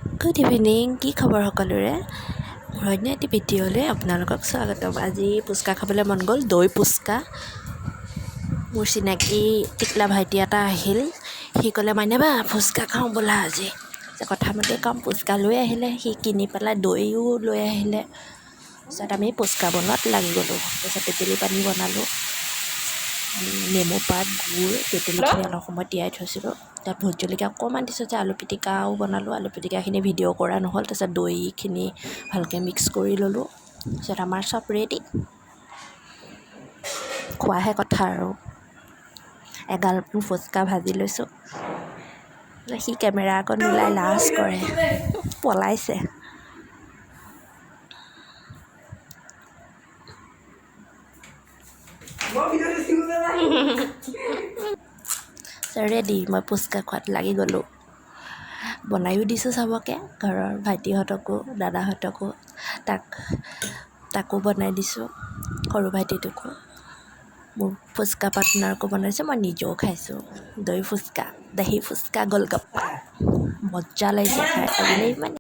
Good evening, কি খবৰ সকলোৰে? মোৰ অন্য এটি ভিডিঅ'লৈ আপোনালোকক স্বাগতম। আজি ফুচকা খাবলৈ মন গ'ল, দৈ ফুচকা। মোৰ চিনাকি টিকলা ভাইটি এটা আহিল, সি ক'লে মানে বা ফুচকা খাওঁ ব'লা আজি। কথা মতে কম, ফুচকা লৈ আহিলে, সি কিনি পেলাই দৈও লৈ আহিলে। তাৰপিছত আমি ফুচকা বনোৱাত লাগি গ'লোঁ। তাৰপিছত তেতেলী পানী বনালোঁ, নেমু পাত, গুড়, তেতেলীখিনি অলপ সময় তিয়াই থৈছিলোঁ। তাত ভোট জলকীয়া অকণমান দিছোঁ যে আলু পিটিকাও বনালোঁ। আলু পিটিকাখিনি ভিডিঅ' কৰা নহ'ল। তাৰপিছত দৈখিনি ভালকৈ মিক্স কৰি ল'লোঁ। তাৰপিছত আমাৰ চব ৰেডি, খোৱাহে কথা আৰু। এগাল ফুচকা ভাজি লৈছোঁ। সি কেমেৰা আগত নোলাই লাজ কৰে, পলাইছে। ৰেডি, মই ফুচকা খোৱাত লাগি গ'লোঁ। বনায়ো দিছোঁ চবকে, ঘৰৰ ভাইটিহঁতকো, দাদাহঁতকো, তাকো বনাই দিছোঁ, সৰু ভাইটিটোকো। মোৰ ফুচকা পাৰ্টনাৰকো বনাইছোঁ, মই নিজেও খাইছোঁ। দৈ ফুচকা, দাহি ফুচকা, গোলগাপ্পা, মজা লাগিছে খাই। আজিলৈ ইমানে।